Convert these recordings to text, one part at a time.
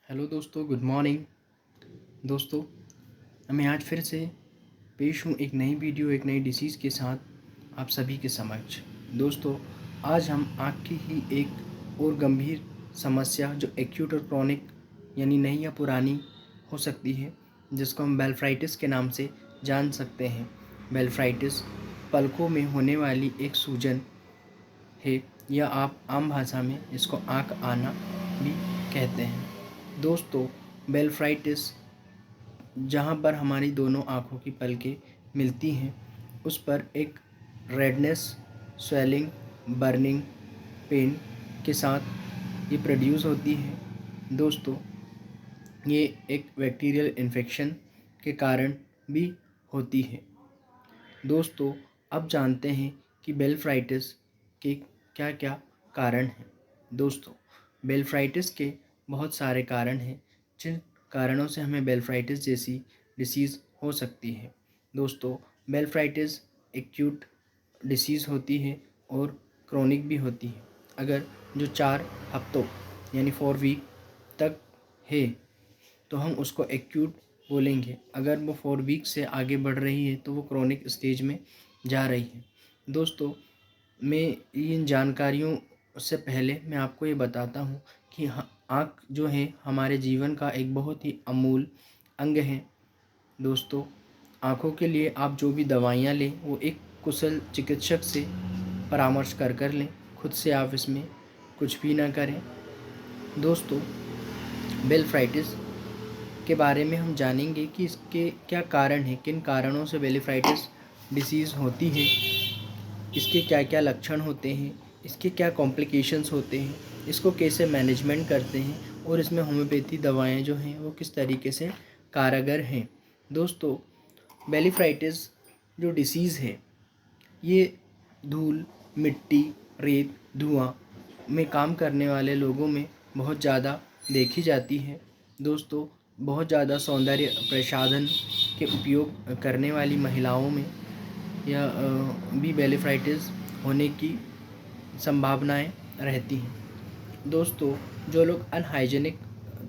Hello दोस्तों, good morning. दोस्तों, मैं आज फिर से पेश हूँ एक नई वीडियो, एक नई डिसीज़ के साथ आप सभी के समक्ष। दोस्तों, आज हम आँख की ही एक और गंभीर समस्या जो एक्यूट और क्रोनिक यानी नई या पुरानी हो सकती है, जिसको हम ब्लेफाइटिस के नाम से जान सकते हैं। ब्लेफाइटिस पलकों में होने वाली एक सूजन है, या आप आम भाषा में इसको आँख आना भी कहते हैं। दोस्तों, ब्लेफाइटिस जहाँ पर हमारी दोनों आँखों की पलकें मिलती हैं, उस पर एक रेडनेस, स्वेलिंग, बर्निंग, पेन के साथ ये प्रोड्यूस होती है। दोस्तों, ये एक बैक्टीरियल इन्फेक्शन के कारण भी होती है। दोस्तों, अब जानते हैं कि ब्लेफाइटिस के क्या क्या कारण हैं। दोस्तों, ब्लेफाइटिस के बहुत सारे कारण हैं, जिन कारणों से हमें ब्लेफाइटिस जैसी डिसीज़ हो सकती है। दोस्तों, ब्लेफाइटिस एक्यूट डिसीज़ होती है और क्रोनिक भी होती है। अगर जो 4 हफ्तों यानी 4 वीक तक है तो हम उसको एक्यूट बोलेंगे। अगर वो 4 वीक से आगे बढ़ रही है तो वो क्रोनिक स्टेज में जा रही है। दोस्तों, मैं इन जानकारियों से पहले मैं आपको ये बताता हूँ कि आँख जो है हमारे जीवन का एक बहुत ही अमूल अंग है। दोस्तों, आँखों के लिए आप जो भी दवाइयाँ लें वो एक कुशल चिकित्सक से परामर्श कर लें। खुद से आप इसमें कुछ भी ना करें। दोस्तों, ब्लेफाइटिस के बारे में हम जानेंगे कि इसके क्या कारण हैं, किन कारणों से ब्लेफाइटिस डिसीज़ होती है, इसके क्या क्या लक्षण होते हैं, इसके क्या कॉम्प्लिकेशंस होते हैं, इसको कैसे मैनेजमेंट करते हैं और इसमें होम्योपैथी दवाएं जो हैं वो किस तरीके से कारगर हैं। दोस्तों, ब्लेफाइटिस जो डिसीज़ है ये धूल, मिट्टी, रेत, धुआं में काम करने वाले लोगों में बहुत ज़्यादा देखी जाती है। दोस्तों, बहुत ज़्यादा सौंदर्य प्रसाधन के उपयोग करने वाली महिलाओं में या भी ब्लेफाइटिस होने की संभावनाएं रहती हैं। दोस्तों, जो लोग अनहाइजीनिक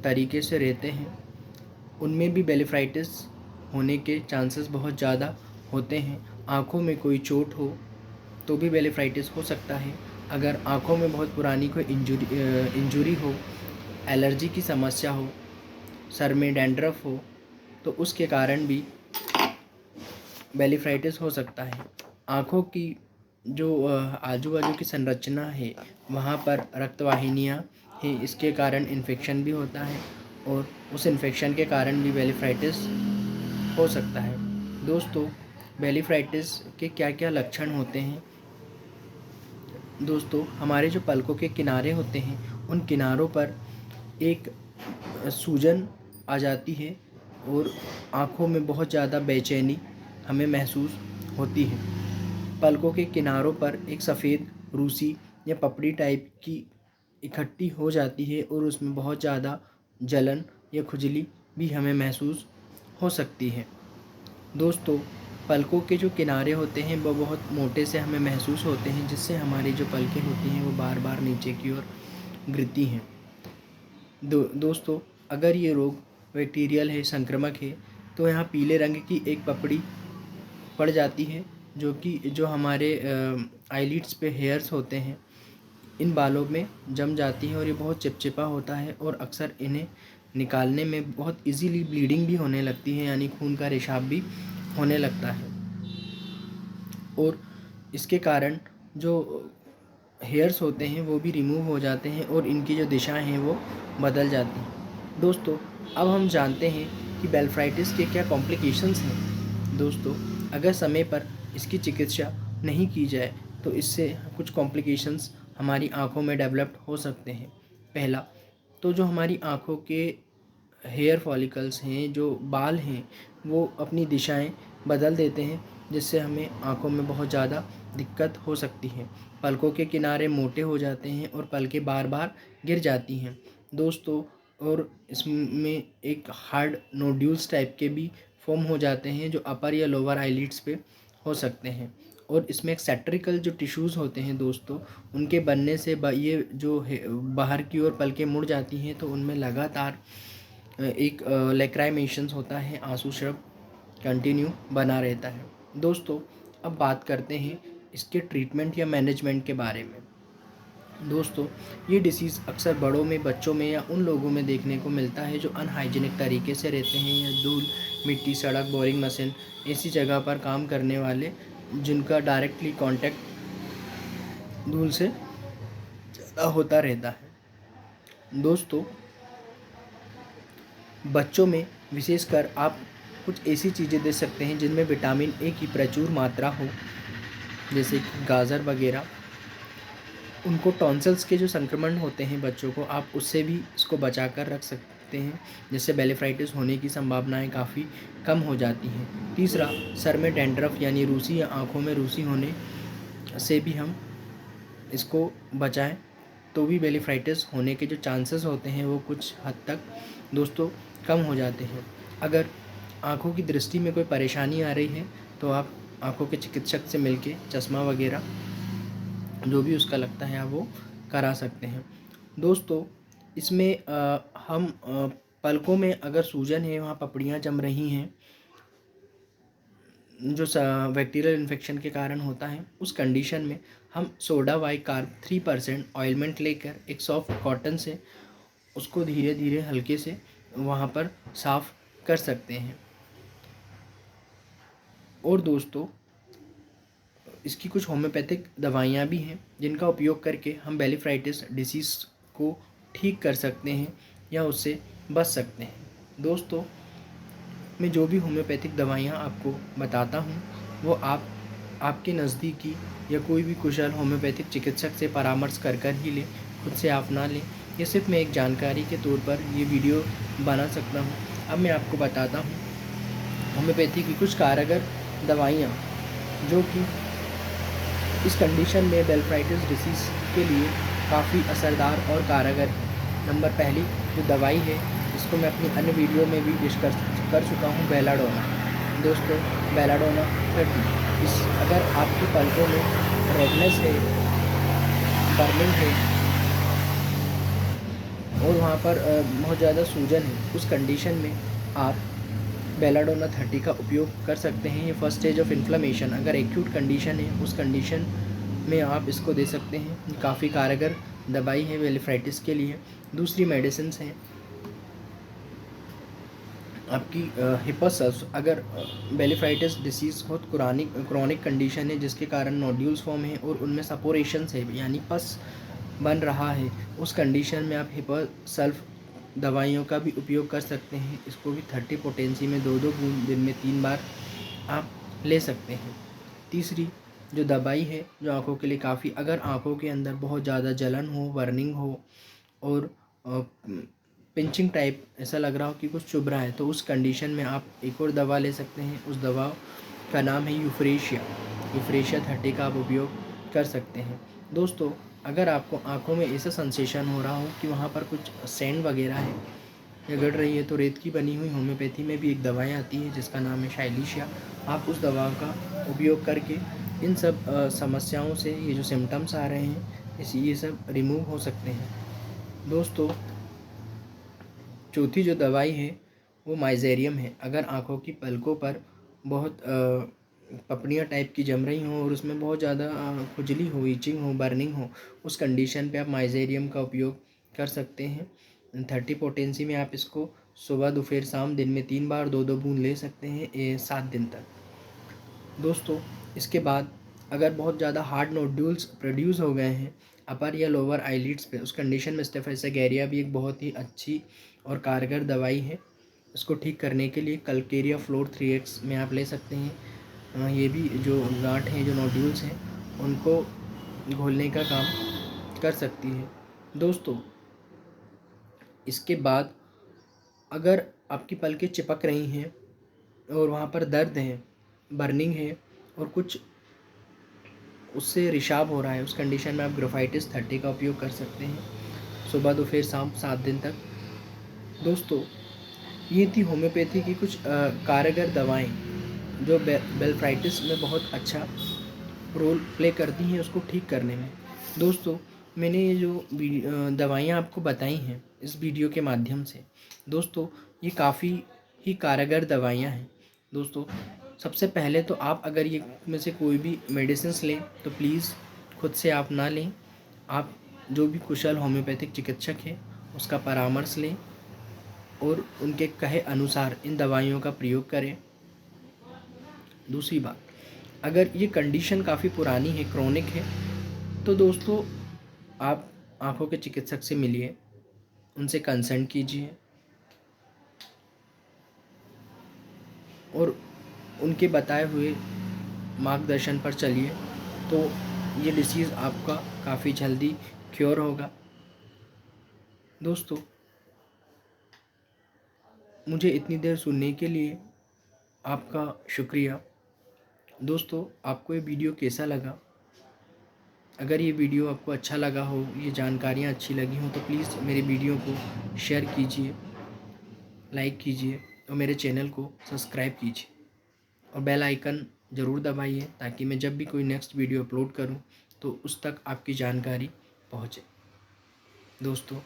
तरीके से रहते हैं उनमें भी ब्लेफाइटिस होने के चांसेस बहुत ज़्यादा होते हैं। आँखों में कोई चोट हो तो भी ब्लेफाइटिस हो सकता है। अगर आँखों में बहुत पुरानी कोई इंजुरी हो, एलर्जी की समस्या हो, सर में डैंड्रफ हो तो उसके कारण भी ब्लेफाइटिस हो सकता है। आँखों की जो आजू बाजू की संरचना है वहाँ पर रक्तवाहिनियाँ हैं, इसके कारण इन्फेक्शन भी होता है और उस इन्फेक्शन के कारण भी ब्लेफाइटिस हो सकता है। दोस्तों, ब्लेफाइटिस के क्या क्या लक्षण होते हैं। दोस्तों, हमारे जो पलकों के किनारे होते हैं उन किनारों पर एक सूजन आ जाती है और आँखों में बहुत ज़्यादा बेचैनी हमें महसूस होती है। पलकों के किनारों पर एक सफ़ेद रूसी या पपड़ी टाइप की इकट्ठी हो जाती है और उसमें बहुत ज़्यादा जलन या खुजली भी हमें महसूस हो सकती है। दोस्तों, पलकों के जो किनारे होते हैं वो बहुत मोटे से हमें महसूस होते हैं, जिससे हमारी जो पलकें होती हैं वो बार बार नीचे की ओर गिरती हैं। दोस्तों, अगर ये रोग बैक्टीरियल है, संक्रामक है, तो यहाँ पीले रंग की एक पपड़ी पड़ जाती है जो हमारे आईलिड्स पे हेयर्स होते हैं, इन बालों में जम जाती है और ये बहुत चिपचिपा होता है और अक्सर इन्हें निकालने में बहुत इजीली ब्लीडिंग भी होने लगती है, यानी खून का रिसाव भी होने लगता है और इसके कारण जो हेयर्स होते हैं वो भी रिमूव हो जाते हैं और इनकी जो दिशाएं हैं वो बदल जाती हैं। दोस्तों, अब हम जानते हैं कि ब्लेफाइटिस के क्या कॉम्प्लिकेशंस हैं। दोस्तों, अगर समय पर इसकी चिकित्सा नहीं की जाए तो इससे कुछ कॉम्प्लिकेशंस हमारी आँखों में डेवलप हो सकते हैं। पहला तो जो हमारी आँखों के हेयर फॉलिकल्स हैं, जो बाल हैं, वो अपनी दिशाएं बदल देते हैं, जिससे हमें आँखों में बहुत ज़्यादा दिक्कत हो सकती है। पलकों के किनारे मोटे हो जाते हैं और पलकें बार बार गिर जाती हैं। दोस्तों, और इसमें एक हार्ड नोड्यूल्स टाइप के भी फॉर्म हो जाते हैं जो अपर या लोअर आईलिड्स पे हो सकते हैं और इसमें एक्सेट्रिकल जो टिश्यूज़ होते हैं दोस्तों, उनके बनने से ये जो है बाहर की ओर पलकें मुड़ जाती हैं, तो उनमें लगातार एक लैक्राइमेशंस होता है, आंसू स्राव कंटिन्यू बना रहता है। दोस्तों अब बात करते हैं इसके ट्रीटमेंट या मैनेजमेंट के बारे में। दोस्तों ये डिसीज़ अक्सर बड़ों में, बच्चों में या उन लोगों में देखने को मिलता है जो अनहाइजीनिक तरीके से रहते हैं या धूल, मिट्टी, सड़क, बोरिंग मशीन ऐसी जगह पर काम करने वाले, जिनका डायरेक्टली कांटेक्ट धूल से ज़्यादा होता रहता है। दोस्तों बच्चों में विशेषकर आप कुछ ऐसी चीज़ें दे सकते हैं जिनमें विटामिन ए की प्रचुर मात्रा हो, जैसे कि गाजर वगैरह। उनको टॉन्सिल्स के जो संक्रमण होते हैं बच्चों को, आप उससे भी इसको बचा कर रख सकते हैं, जिससे ब्लेफाइटिस होने की संभावनाएं काफ़ी कम हो जाती हैं। तीसरा, सर में डैंड्रफ यानी रूसी या आँखों में रूसी होने से भी हम इसको बचाएं, तो भी ब्लेफाइटिस होने के जो चांसेस होते हैं वो कुछ हद तक दोस्तों कम हो जाते हैं। अगर आँखों की दृष्टि में कोई परेशानी आ रही है तो आप आँखों के चिकित्सक से मिलके चश्मा वगैरह जो भी उसका लगता है आप वो करा सकते हैं। दोस्तों इसमें हम पलकों में अगर सूजन है, वहाँ पपड़ियाँ जम रही हैं, जो बैक्टीरियल इन्फेक्शन के कारण होता है, उस कंडीशन में हम सोडा बाइकार्ब 3% ऑइलमेंट लेकर एक सॉफ्ट कॉटन से उसको धीरे धीरे हल्के से वहाँ पर साफ़ कर सकते हैं। और दोस्तों इसकी कुछ होम्योपैथिक दवाइयाँ भी हैं जिनका उपयोग करके हम ब्लेफाइटिस डिसीज़ को ठीक कर सकते हैं या उससे बच सकते हैं। दोस्तों मैं जो भी होम्योपैथिक दवाइयाँ आपको बताता हूँ वो आप आपके नज़दीकी या कोई भी कुशल होम्योपैथिक चिकित्सक से परामर्श कर ही लें, खुद से आप ना लें। ये सिर्फ मैं एक जानकारी के तौर पर ये वीडियो बना सकता हूँ। अब मैं आपको बताता हूँ होम्योपैथी की कुछ कारगर दवाइयाँ जो कि इस कंडीशन में ब्लेफाइटिस डिसीज़ के लिए काफ़ी असरदार और कारगर है। नंबर पहली जो दवाई है, इसको मैं अपनी अन्य वीडियो में भी डिस्कस कर चुका हूँ, बेलाडोना। दोस्तों बेलाडोना 30, अगर आपकी पलकों में रेडनेस है, बर्निंग है और वहाँ पर बहुत ज़्यादा सूजन है, उस कंडीशन में आप बेलाडोना 30 का उपयोग कर सकते हैं। ये फर्स्ट स्टेज ऑफ इन्फ्लेमेशन, अगर एक्यूट कंडीशन है उस कंडीशन में आप इसको दे सकते हैं। काफ़ी कारगर दवाई है ब्लेफाइटिस के लिए। दूसरी मेडिसिन है आपकी हिपासल्फ, अगर ब्लेफाइटिस डिसीज़ बहुत क्रॉनिक कंडीशन है जिसके कारण नोड्यूल्स फॉर्म है और उनमें सपोरेशंस है यानी पस बन रहा है, उस कंडीशन में आप हिपासल्फ दवाइयों का भी उपयोग कर सकते हैं। इसको भी 30 पोटेंसी में 2-2 बूंद दिन में 3 बार आप ले सकते हैं। तीसरी जो दवाई है जो आँखों के लिए काफ़ी, अगर आँखों के अंदर बहुत ज़्यादा जलन हो, बर्निंग हो और पिंचिंग टाइप ऐसा लग रहा हो कि कुछ चुभ रहा है, तो उस कंडीशन में आप एक और दवा ले सकते हैं। उस दवा का नाम है यूफ्रेशिया 30 का आप उपयोग कर सकते हैं। दोस्तों अगर आपको आँखों में ऐसा सेंसेशन हो रहा हो कि वहाँ पर कुछ सैंड वगैरह है या गड़ रही है, तो रेत की बनी हुई होम्योपैथी में भी एक दवाई आती है जिसका नाम है शाइलिशिया। आप उस दवा का उपयोग करके इन सब समस्याओं से, ये जो सिम्टम्स आ रहे हैं ये सब रिमूव हो सकते हैं। दोस्तों चौथी जो दवाई है वो माइजेरियम है। अगर आँखों की पलकों पर बहुत पपड़ियाँ टाइप की जम रही हों और उसमें बहुत ज़्यादा खुजली हो, इचिंग हो, बर्निंग हो, उस कंडीशन पे आप माइजेरियम का उपयोग कर सकते हैं। 30 पोटेंसी में आप इसको सुबह, दोपहर, शाम दिन में 3 बार 2-2 बूंद ले सकते हैं 7 दिन तक। दोस्तों इसके बाद अगर बहुत ज़्यादा हार्ड नोड्यूल्स प्रोड्यूस हो गए हैं अपर या लोअर आईलिड्स पे, उस कंडीशन में स्टेफेसेगेरिया भी एक बहुत ही अच्छी और कारगर दवाई है। इसको ठीक करने के लिए कल्केरिया फ्लोर 3x में आप ले सकते हैं। ये भी जो गांठ हैं, जो नोड्यूल्स हैं, उनको घोलने का काम कर सकती है। दोस्तों इसके बाद अगर आपकी पलकें चिपक रही हैं और वहाँ पर दर्द है, बर्निंग है और कुछ उससे रिशाब हो रहा है, उस कंडीशन में आप ग्राफाइटिस 30 का उपयोग कर सकते हैं सुबह, दोपहर, शाम 7 दिन तक। दोस्तों ये थी होम्योपैथी की कुछ कारगर दवाएं जो ब्लेफाइटिस में बहुत अच्छा रोल प्ले करती हैं उसको ठीक करने में। दोस्तों, मैंने ये जो दवाइयाँ आपको बताई हैं इस वीडियो के माध्यम से, दोस्तों ये काफ़ी ही कारगर दवाइयाँ हैं। दोस्तों, सबसे पहले तो आप अगर ये में से कोई भी मेडिसिन्स लें तो प्लीज़ खुद से आप ना लें। आप जो भी कुशल होम्योपैथिक चिकित्सक है उसका परामर्श लें और उनके कहे अनुसार इन दवाइयों का प्रयोग करें। दूसरी बात, अगर ये कंडीशन काफ़ी पुरानी है, क्रोनिक है, तो दोस्तों आप आँखों के चिकित्सक से मिलिए, उनसे कंसल्ट कीजिए और उनके बताए हुए मार्गदर्शन पर चलिए, तो ये डिसीज़ आपका काफ़ी जल्दी क्योर होगा। दोस्तों, मुझे इतनी देर सुनने के लिए आपका शुक्रिया। दोस्तों, आपको ये वीडियो कैसा लगा? अगर ये वीडियो आपको अच्छा लगा हो, ये जानकारियाँ अच्छी लगी हों, तो प्लीज़ मेरे वीडियो को शेयर कीजिए, लाइक कीजिए और मेरे चैनल को सब्सक्राइब कीजिए और बेल आइकन ज़रूर दबाइए ताकि मैं जब भी कोई नेक्स्ट वीडियो अपलोड करूं तो उस तक आपकी जानकारी पहुंचे। दोस्तों,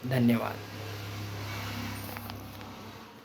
धन्यवाद।